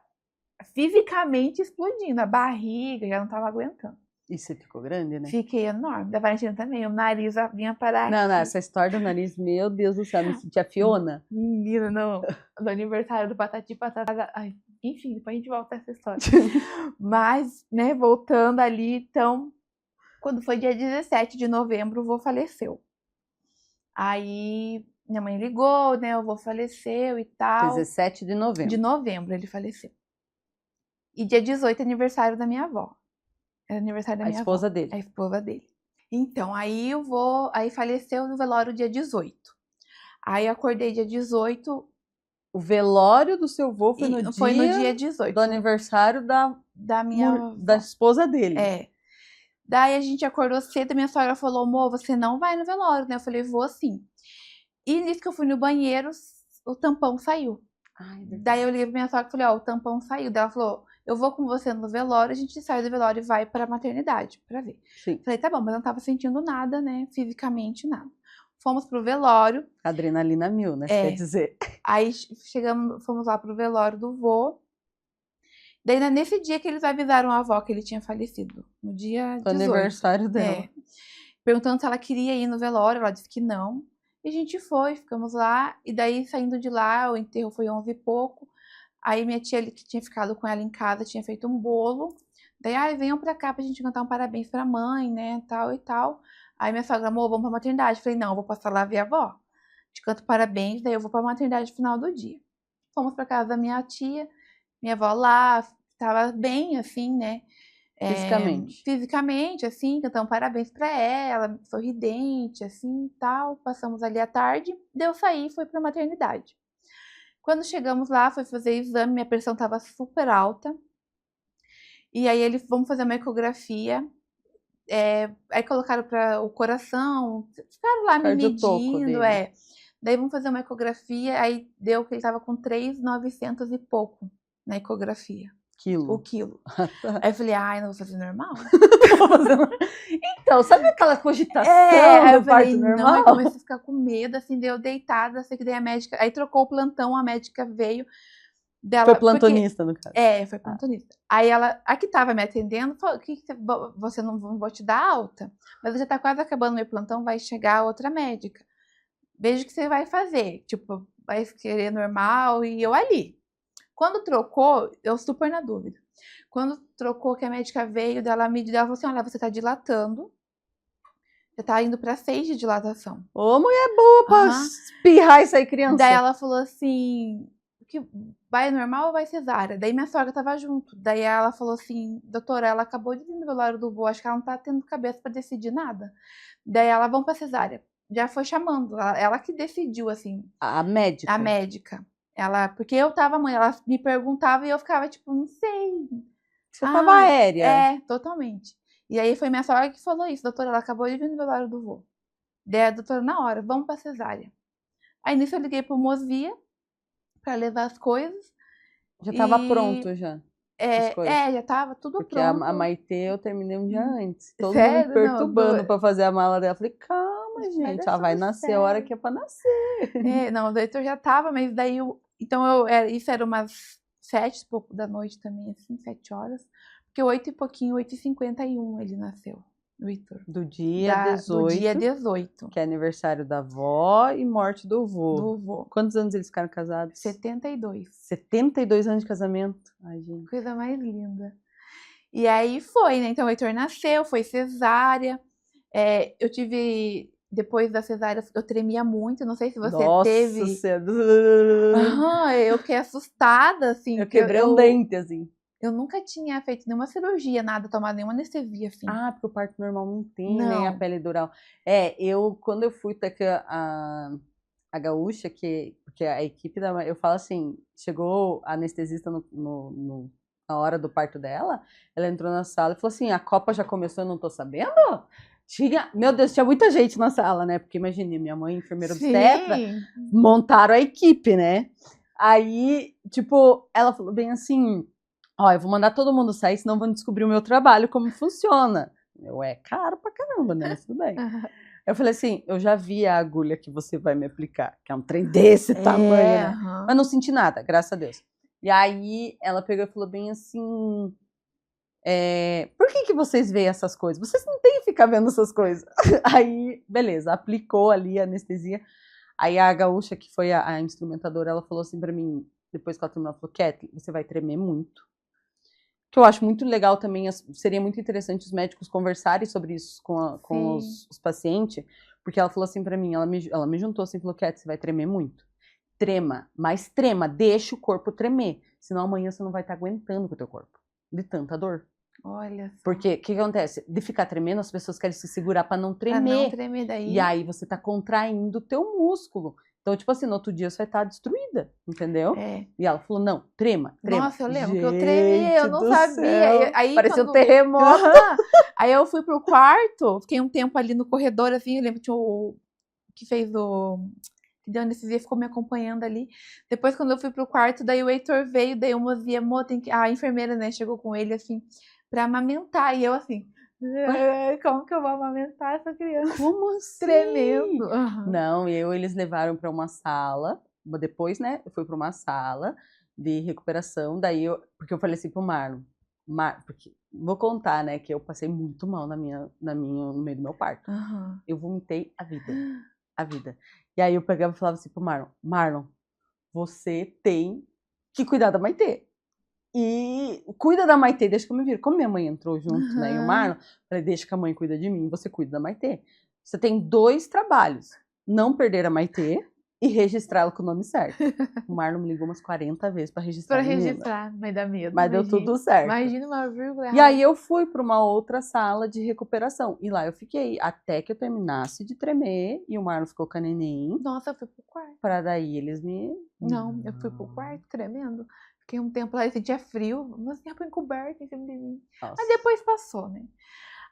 fisicamente explodindo, a barriga já não tava aguentando. E você ficou grande, né? Fiquei enorme. Da Valentina também, o nariz vinha parar Não, essa história do nariz, meu Deus do céu, me sentia Fiona. Menina, não. Do aniversário do Patati Patata. Ai, enfim, depois a gente volta a essa história. Mas, né, voltando ali, então, quando foi dia 17 de novembro, o vô faleceu. Aí, minha mãe ligou, né, o vô faleceu e tal. 17 de novembro. De novembro ele faleceu. E dia 18 é aniversário da minha avó. Era aniversário da minha avó. A esposa dele. A esposa dele. Então, aí aí faleceu no velório dia 18. Aí eu acordei dia 18. O velório do seu avô foi no dia 18. Do aniversário da esposa dele. Daí a gente acordou cedo, minha sogra falou, amor, você não vai no velório, né? Eu falei, vou sim. E nisso que eu fui no banheiro, o tampão saiu. Daí eu liguei pra minha sogra e falei, o tampão saiu. Daí ela falou, eu vou com você no velório, a gente sai do velório e vai pra maternidade pra ver. Sim. Falei, tá bom, mas eu não tava sentindo nada, né? Fisicamente, nada. Fomos pro velório. Adrenalina mil, né? Quer dizer. Aí fomos lá pro velório do vô. Daí, nesse dia que eles avisaram a avó que ele tinha falecido. No dia 18. Aniversário dela. Perguntando se ela queria ir no velório, ela disse que não. E a gente foi, ficamos lá. E daí, saindo de lá, o enterro foi 11 e pouco. Aí minha tia ali, que tinha ficado com ela em casa, tinha feito um bolo. Daí, ai, venham pra cá pra gente cantar um parabéns pra mãe, né, tal e tal. Aí minha sogra, amor, vamos pra maternidade. Falei, não, eu vou passar lá ver a avó. Te canto parabéns, daí eu vou pra maternidade no final do dia. Fomos pra casa da minha tia, minha avó lá, tava bem, assim, né? Fisicamente, assim, cantamos parabéns pra ela, sorridente, assim, e tal. Passamos ali a tarde, deu sair e fui pra maternidade. Quando chegamos lá, foi fazer exame, minha pressão tava super alta. E aí eles, vamos fazer uma ecografia. Aí colocaram para o coração, ficaram lá me medindo, Daí vamos fazer uma ecografia, aí deu que ele tava com 3.900 e pouco na ecografia. O quilo. Aí eu falei, ai, não vou fazer normal. Então, sabe aquela cogitação do parto normal? Não, eu comecei a ficar com medo, assim, deu deitada, sei que daí a médica, aí trocou o plantão, a médica veio. Dela, foi plantonista, no caso. Foi plantonista. Aí ela, a que tava me atendendo, falou, você não vou te dar alta, mas já tá quase acabando meu plantão, vai chegar outra médica. Veja o que você vai fazer. Tipo, vai querer normal e eu ali. Quando trocou, eu super na dúvida. Quando trocou, que a médica veio, dela me falou assim, olha, você tá dilatando. Você tá indo pra 6 de dilatação. Ô, mulher boa pra espirrar isso aí, criança. Daí ela falou assim, que vai normal ou vai cesárea? Daí minha sogra tava junto. Daí ela falou assim, doutora, ela acabou de vir no velório do vô, acho que ela não tá tendo cabeça pra decidir nada. Daí ela, vamos pra cesárea. Já foi chamando, ela que decidiu, assim. A médica? A médica. Ela, porque eu tava, mãe, ela me perguntava e eu ficava tipo, não sei. Você tava aérea? Totalmente. E aí foi minha sogra que falou isso, doutora, ela acabou de vir no velório do vô. Daí a doutora, na hora, vamos pra cesárea. Aí nisso eu liguei pro Mosvia pra levar as coisas. Já tava pronto, já? Já tava tudo porque pronto. Porque a Maitê eu terminei um dia antes. Todo Sério? mundo me perturbando pra fazer a mala dela. Eu falei, calma, gente, ela vai nascer a hora que é pra nascer. Não, o Heitor já tava, mas daí isso era umas 7 e pouco da noite também, assim, 7 horas. Porque 8 e pouquinho, 8h51 ele nasceu, o Heitor. Do dia 18. Do dia 18. Que é aniversário da avó e morte do vô. Do vô. Quantos anos eles ficaram casados? 72. 72 anos de casamento? Ai, gente. Coisa mais linda. E aí foi, né? Então o Heitor nasceu, foi cesárea. Eu tive... Depois da cesárea, eu tremia muito. Não sei se você teve. Nossa, eu fiquei assustada, assim. Eu quebrei um dente, assim. Eu nunca tinha feito nenhuma cirurgia, nada, tomado nenhuma anestesia, assim. Ah, porque o parto normal não tem, nem a pele dural. Quando eu fui até que a gaúcha, porque a equipe eu falo assim, chegou a anestesista na hora do parto dela, ela entrou na sala e falou assim, a Copa já começou, eu não tô sabendo? Meu Deus, tinha muita gente na sala, né? Porque imagine, minha mãe, enfermeira obstetra, montaram a equipe, né? Aí, tipo, ela falou bem assim, eu vou mandar todo mundo sair, senão vão descobrir o meu trabalho, como funciona. É caro pra caramba, né? Mas tudo bem. Eu falei assim, eu já vi a agulha que você vai me aplicar, que é um trem desse tamanho, né? Mas não senti nada, graças a Deus. E aí, ela pegou e falou bem assim... por que vocês veem essas coisas? Vocês não têm que ficar vendo essas coisas. Aí, beleza, aplicou ali a anestesia. Aí a gaúcha, que foi a instrumentadora, ela falou assim pra mim, depois que ela terminou, ela falou, Kathleen, você vai tremer muito. Que eu acho muito legal também, seria muito interessante os médicos conversarem sobre isso com os pacientes, porque ela falou assim pra mim, ela me juntou assim, falou, Kathleen, você vai tremer muito. Trema, mas trema, deixa o corpo tremer, senão amanhã você não vai estar aguentando com o teu corpo, de tanta dor. Olha só. Porque o que acontece? De ficar tremendo, as pessoas querem se segurar para não tremer. Pra não tremer daí. E aí você tá contraindo o teu músculo. Então, tipo assim, no outro dia você vai estar destruída, entendeu? E ela falou, não, trema. Nossa, eu lembro que eu tremi, eu não sabia. Aí, parecia um terremoto. Aí eu fui pro quarto, fiquei um tempo ali no corredor, assim, eu lembro que tinha que fez que deu anestesia, ficou me acompanhando ali. Depois, quando eu fui pro quarto, daí o Heitor veio, daí o Mozia, a enfermeira, né, chegou com ele, assim, pra amamentar. E eu, assim, como que eu vou amamentar essa criança? Como assim? Tremendo. Não, eles levaram pra uma sala, depois, né, eu fui pra uma sala de recuperação, daí porque eu falei assim pro Marlon, porque vou contar, né, que eu passei muito mal no meio do meu parto. Eu vomitei a vida. E aí eu pegava e falava assim pro Marlon, você tem que cuidar da Maitê. E cuida da Maitê, deixa que eu me viro. Como minha mãe entrou junto, né, e o Marlon, falei, deixa que a mãe cuida de mim, você cuida da Maitê. Você tem 2 trabalhos, não perder a Maitê e registrá-la com o nome certo. O Marlon me ligou umas 40 vezes para registrar. Pra registrar, mas dá medo. Mas deu tudo certo. Imagina uma vírgula errada. E aí eu fui para uma outra sala de recuperação. E lá eu fiquei até que eu terminasse de tremer. E o Marlon ficou com a neném. Nossa, eu fui pro quarto. Para daí eles me... Não, eu fui pro quarto tremendo. Fiquei um tempo lá e sentia frio. Mas tempo encoberto em cima de mim. Nossa. Mas depois passou, né?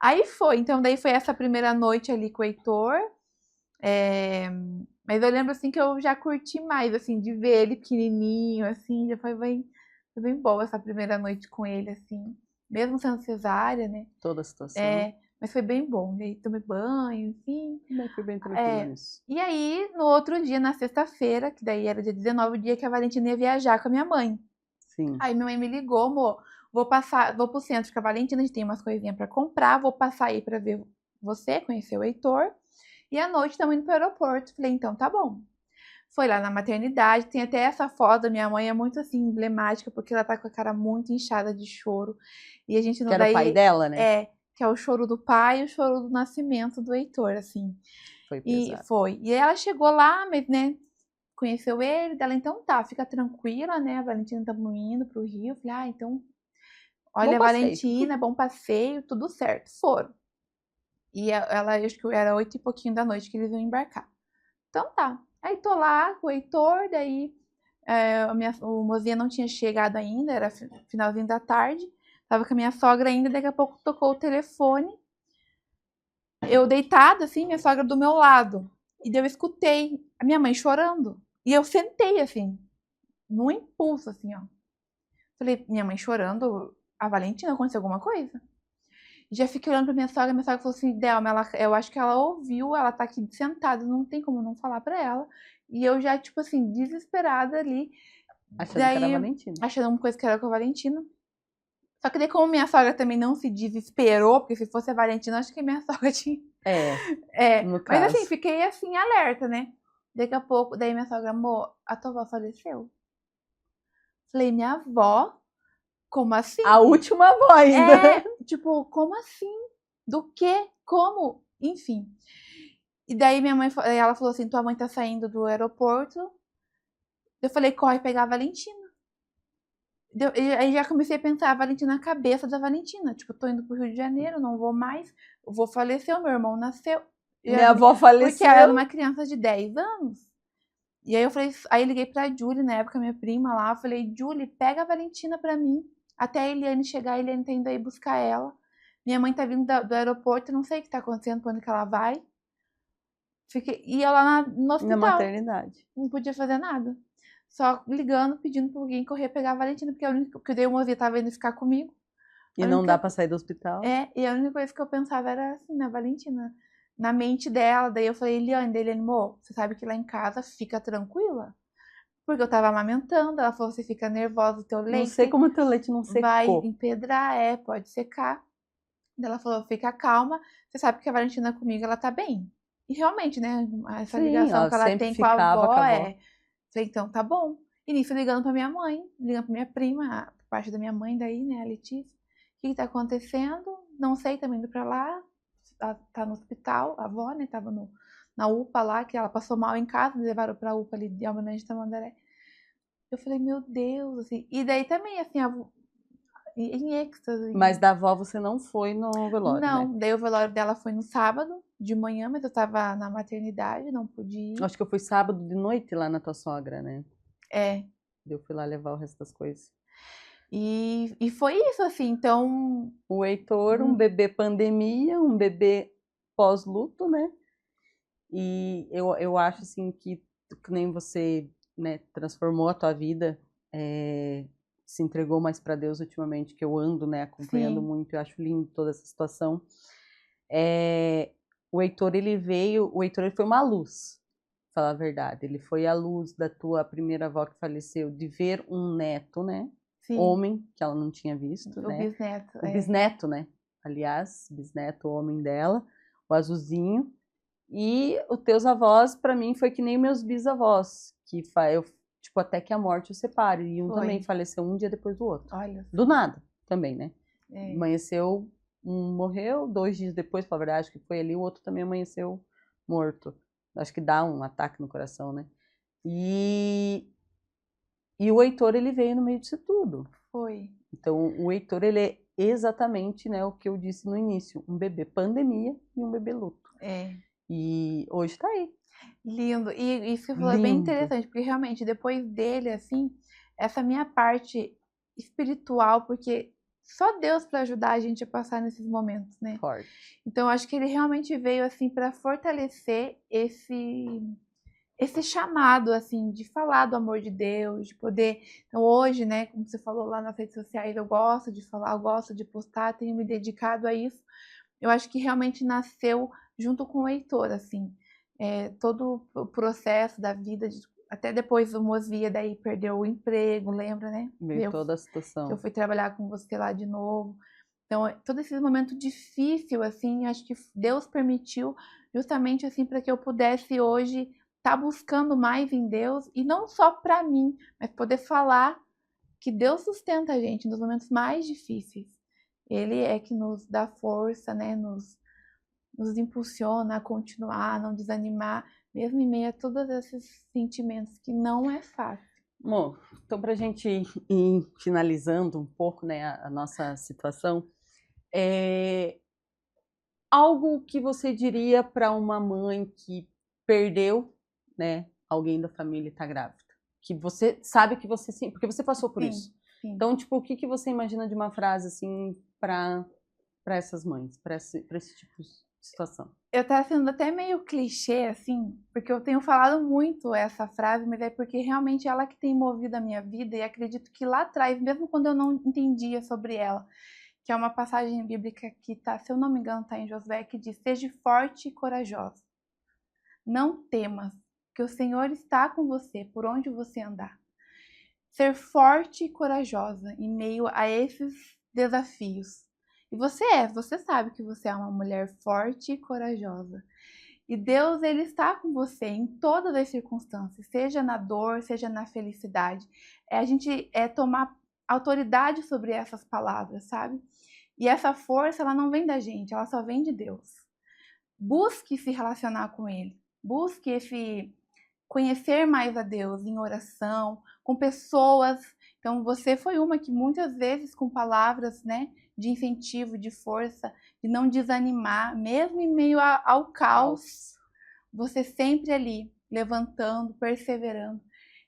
Aí foi. Então daí foi essa primeira noite ali com o Heitor. Mas eu lembro, assim, que eu já curti mais, assim, de ver ele pequenininho, assim, já foi bem boa essa primeira noite com ele, assim, mesmo sendo cesárea, né? Toda a situação. Mas foi bem bom, daí tomei banho, enfim. Também fui bem tranquila nisso. E aí, no outro dia, na sexta-feira, que daí era dia 19, o dia que a Valentina ia viajar com a minha mãe. Sim. Aí minha mãe me ligou, amor, vou pro centro com a Valentina, a gente tem umas coisinhas pra comprar, vou passar aí pra ver você, conhecer o Heitor. E à noite estamos indo pro aeroporto. Falei, então tá bom. Foi lá na maternidade, tem até essa foto da minha mãe, é muito assim, emblemática, porque ela tá com a cara muito inchada de choro. E a gente não que era o pai dela, né? Que é o choro do pai e o choro do nascimento do Heitor, assim. Foi pesado. E aí ela chegou lá, mas, né, conheceu ele, dela, então tá, fica tranquila, né, a Valentina tá indo pro Rio. Falei, então, olha, a Valentina, bom passeio, tudo certo. Foram. E ela, acho que era 8 e pouquinho da noite que eles iam embarcar. Então tá. Aí tô lá com o Heitor, daí o mozinha não tinha chegado ainda, era finalzinho da tarde. Tava com a minha sogra ainda, daqui a pouco tocou o telefone. Eu deitada, assim, minha sogra do meu lado. E daí eu escutei a minha mãe chorando. E eu sentei, assim, num impulso, assim, ó. Falei, minha mãe chorando, a Valentina, aconteceu alguma coisa? Já fiquei olhando pra minha sogra falou assim, Delma, eu acho que ela ouviu, ela tá aqui sentada, não tem como não falar pra ela. E eu já, tipo assim, desesperada ali. Achando que era a Valentina. Achando uma coisa que era com a Valentina. Só que daí, como minha sogra também não se desesperou, porque se fosse a Valentina, acho que minha sogra tinha... no caso. Mas assim, fiquei assim, alerta, né? Daqui a pouco, daí minha sogra, amor, a tua avó faleceu. Falei, minha avó? Como assim? A última avó ainda. Tipo, como assim? Do quê? Como? Enfim. E daí minha mãe, ela falou assim, tua mãe tá saindo do aeroporto. Eu falei, corre pegar a Valentina. Aí já comecei a pensar a Valentina na cabeça da Valentina. Tipo, tô indo pro Rio de Janeiro, não vou mais. Eu vou falecer, meu irmão nasceu. Minha avó faleceu. Porque ela era uma criança de 10 anos. E aí eu falei, aí eu liguei pra Julie, na época, minha prima lá. Eu falei, Julie, pega a Valentina pra mim. Até a Eliane chegar, a Eliane tá indo aí buscar ela. Minha mãe tá vindo do aeroporto, não sei o que tá acontecendo, pra onde que ela vai. E eu lá no hospital. Na maternidade. Não podia fazer nada. Só ligando, pedindo pra alguém correr pegar a Valentina, porque daí o mozinho tava indo ficar comigo. E não dá pra sair do hospital? E a única coisa que eu pensava era assim, na Valentina. Na mente dela, daí eu falei, Eliane, amor, você sabe que lá em casa fica tranquila? Porque eu tava amamentando, ela falou, você fica nervosa, o teu leite... Não sei como o teu leite não secou. Vai empedrar, pode secar. Ela falou, fica calma, você sabe que a Valentina comigo, ela tá bem. E realmente, né, essa ligação que ela tem com a avó, Falei, então tá bom. E nisso ligando pra minha mãe, ligando pra minha prima, por parte da minha mãe daí, né, a Letícia. O que tá acontecendo? Não sei, também indo pra lá. Ela tá no hospital, a avó, né, tava na UPA lá, que ela passou mal em casa, levaram pra UPA ali de Almirante Tamandaré. Eu falei, meu Deus, assim. E daí também, assim, em êxtase. Mas da avó você não foi no velório, Não, né? Daí o velório dela foi no sábado, de manhã, mas eu tava na maternidade, não pude ir. Acho que eu fui sábado de noite lá na tua sogra, né? Eu fui lá levar o resto das coisas. E foi isso, assim, então... O Heitor, um bebê pandemia, um bebê pós-luto, né? E eu acho, assim, que nem você, né, transformou a tua vida, se entregou mais para Deus ultimamente, que eu ando, né, acompanhando muito, eu acho lindo toda essa situação. O Heitor, ele foi uma luz, pra falar a verdade. Ele foi a luz da tua primeira avó que faleceu, de ver um neto, né? Sim. Homem, que ela não tinha visto, O né? bisneto. O bisneto, né? Aliás, bisneto, o homem dela, o azulzinho. E os teus avós, para mim, foi que nem meus bisavós, que eu tipo, até que a morte os separe. E um Foi. também faleceu um dia depois do outro. Olha. Do nada, também, né? É. Amanheceu, um morreu, 2 dias depois, pela verdade, que foi ali, o outro também amanheceu morto. Acho que dá um ataque no coração, né? E o Heitor, ele veio no meio disso tudo. Foi. Então, o Heitor, ele é exatamente, né, o que eu disse no início, um bebê pandemia e um bebê luto. E hoje tá aí. Lindo. E isso que você falou é bem interessante, porque realmente, depois dele, assim, essa minha parte espiritual, porque só Deus para ajudar a gente a passar nesses momentos, né? Forte. Então, acho que ele realmente veio, assim, para fortalecer esse chamado, assim, de falar do amor de Deus, de poder... Então, hoje, né, como você falou lá nas redes sociais, eu gosto de falar, eu gosto de postar, tenho me dedicado a isso. Eu acho que realmente nasceu junto com o Heitor, assim, todo o processo da vida, até depois o Mozia daí perdeu o emprego, lembra, né? Veio toda a situação. Eu fui trabalhar com você lá de novo. Então, todo esse momento difícil, assim, acho que Deus permitiu justamente, assim, para que eu pudesse hoje estar buscando mais em Deus, e não só para mim, mas poder falar que Deus sustenta a gente nos momentos mais difíceis. Ele é que nos dá força, né? Nos impulsiona a continuar, a não desanimar, mesmo em meio a todos esses sentimentos que não é fácil. Bom, então para a gente ir finalizando um pouco, né, a nossa situação, algo que você diria para uma mãe que perdeu, né, alguém da família e está grávida? Que você sabe que você sim, porque você passou por isso. Sim. Então, tipo, o que você imagina de uma frase assim para essas mães, para esse tipo de situação? Eu tava sendo até meio clichê, assim, porque eu tenho falado muito essa frase, mas é porque realmente ela que tem movido a minha vida, e acredito que lá atrás, mesmo quando eu não entendia sobre ela, que é uma passagem bíblica que tá, se eu não me engano, tá em Josué, que diz: seja forte e corajosa. Não temas, que o Senhor está com você por onde você andar. Ser forte e corajosa em meio a esses desafios. E você sabe que você é uma mulher forte e corajosa. E Deus, ele está com você em todas as circunstâncias, seja na dor, seja na felicidade. A gente tomar autoridade sobre essas palavras, sabe? E essa força, ela não vem da gente, ela só vem de Deus. Busque se relacionar com Ele. Busque conhecer mais a Deus em oração, com pessoas. Então, você foi uma que muitas vezes com palavras, né, de incentivo, de força, de não desanimar, mesmo em meio ao caos, você sempre ali, levantando, perseverando.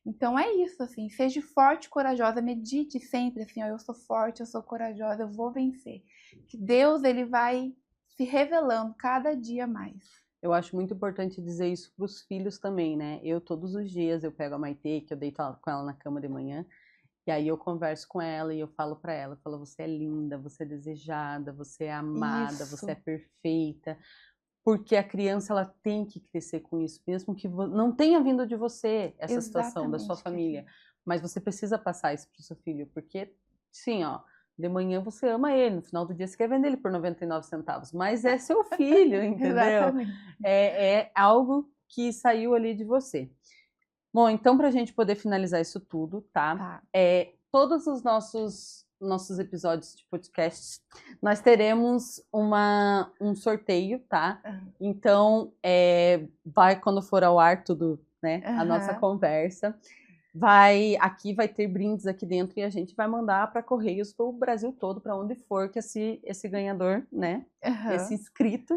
Então é isso, assim, seja forte e corajosa, medite sempre assim, ó, eu sou forte, eu sou corajosa, eu vou vencer. Que Deus, ele vai se revelando cada dia mais. Eu acho muito importante dizer isso para os filhos também, né? Eu, todos os dias, eu pego a Maitê, que eu deito com ela na cama de manhã, e aí eu converso com ela e eu falo para ela, eu falo, você é linda, você é desejada, você é amada, Isso. você é perfeita, porque a criança, ela tem que crescer com isso, mesmo que não tenha vindo de você essa situação, da sua família, mas você precisa passar isso para o seu filho, porque, sim, ó, de manhã você ama ele, no final do dia você quer vender ele por 99 centavos, mas é seu filho, entendeu? Exatamente. É algo que saiu ali de você. Bom, então para a gente poder finalizar isso tudo, tá? Todos os nossos episódios de podcast, nós teremos um sorteio, tá? Então, vai quando for ao ar tudo, né? A nossa conversa. Aqui vai ter brindes aqui dentro e a gente vai mandar para correios para o Brasil todo, para onde for que esse ganhador, né? Esse inscrito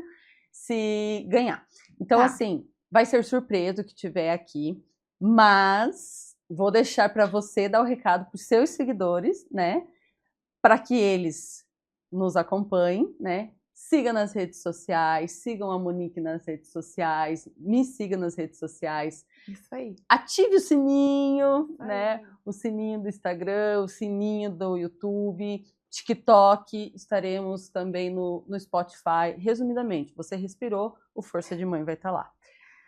se ganhar. Então, assim, vai ser surpresa o que tiver aqui, mas vou deixar para você dar o recado para os seus seguidores, né? Para que eles nos acompanhem, né? Siga nas redes sociais, sigam a Monique nas redes sociais, me siga nas redes sociais. Isso aí. Ative o sininho, né? O sininho do Instagram, o sininho do YouTube, TikTok, estaremos também no Spotify. Resumidamente, você respirou, o Força de Mãe vai estar lá.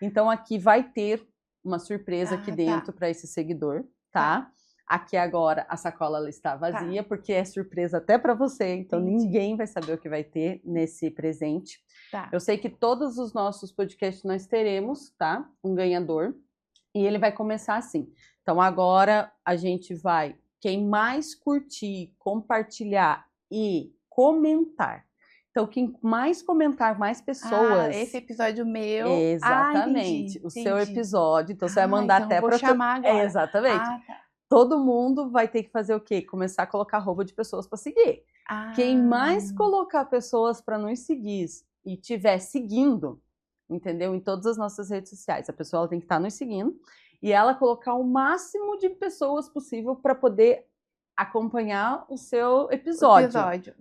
Então aqui vai ter uma surpresa aqui dentro para esse seguidor, tá? Aqui agora a sacola ela está vazia, porque é surpresa até para você, então ninguém vai saber o que vai ter nesse presente. Eu sei que todos os nossos podcasts nós teremos, tá? Um ganhador. E ele vai começar assim. Então agora a gente vai, quem mais curtir, compartilhar e comentar. Então quem mais comentar, mais pessoas. Esse episódio meu. Exatamente, Entendi, seu entendi. episódio. Então você vai mandar Então até vou para chamar agora. exatamente. Tá. Todo mundo vai ter que fazer o quê? Começar a colocar arroba de pessoas para seguir. Quem mais colocar pessoas para nos seguir e estiver seguindo, entendeu? Em todas as nossas redes sociais, a pessoa ela tem que estar nos seguindo e ela colocar o máximo de pessoas possível para poder acompanhar o seu episódio.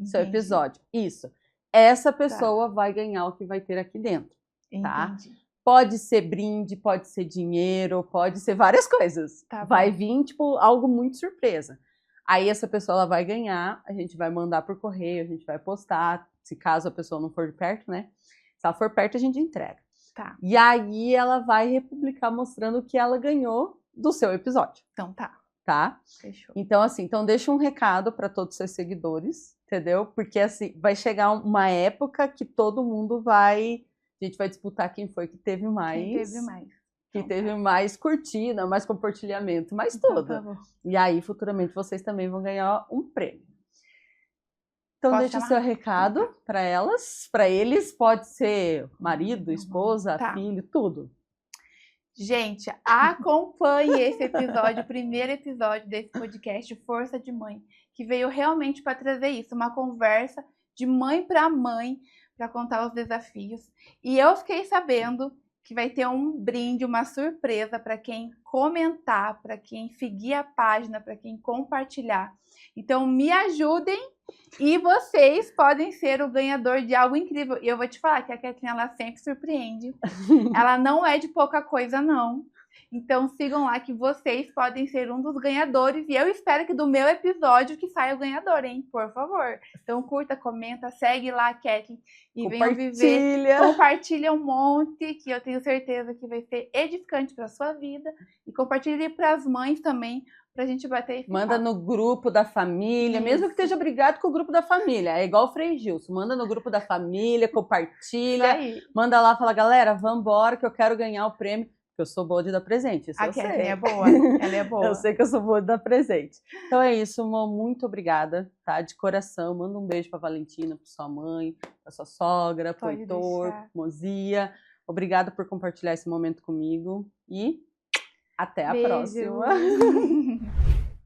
Seu episódio. Isso. Essa pessoa vai ganhar o que vai ter aqui dentro. Tá? Pode ser brinde, pode ser dinheiro, pode ser várias coisas. Vai vir, tipo, algo muito surpresa. Aí essa pessoa ela vai ganhar, a gente vai mandar por correio, a gente vai postar, se caso a pessoa não for de perto, né? Se ela for perto, a gente entrega. Tá. E aí ela vai republicar mostrando o que ela ganhou do seu episódio. Então tá. Tá? Fechou. Então, assim, deixa um recado para todos os seus seguidores, entendeu? Porque, assim, vai chegar uma época que todo mundo vai... A gente vai disputar quem foi que teve mais. Quem teve mais. Que teve mais curtida, mais compartilhamento, mais tudo. Tá bom. E aí, futuramente, vocês também vão ganhar um prêmio. Então, deixa o seu recado para elas, para eles. Pode ser marido, esposa, filho, tudo. Gente, acompanhe esse episódio, o primeiro episódio desse podcast Força de Mãe, que veio realmente para trazer isso, uma conversa de mãe para mãe, para contar os desafios. E eu fiquei sabendo que vai ter um brinde, uma surpresa para quem comentar, para quem seguir a página, para quem compartilhar. Então me ajudem e vocês podem ser o ganhador de algo incrível. E eu vou te falar que a Kathleen, ela sempre surpreende. Ela não é de pouca coisa, não. Então sigam lá que vocês podem ser um dos ganhadores. E eu espero que do meu episódio que saia o ganhador, hein? Por favor. Então curta, comenta, segue lá a Kathleen e venham viver. Compartilha um monte, que eu tenho certeza que vai ser edificante para sua vida. E compartilhe para as mães também, pra gente bater esse Manda no grupo da família, mesmo que esteja brigado com o grupo da família. É igual o Frei Gilson. Manda no grupo da família, compartilha. Manda lá, fala, galera, vambora que eu quero ganhar o prêmio. Eu sou boa de dar presente, isso eu sei. A é boa, ela é boa. Eu sei que eu sou boa de dar presente. Então é isso, Mô, muito obrigada, tá? De coração, manda um beijo pra Valentina, pra sua mãe, pra sua sogra, pro Heitor, Mozia. Obrigada por compartilhar esse momento comigo e até a próxima.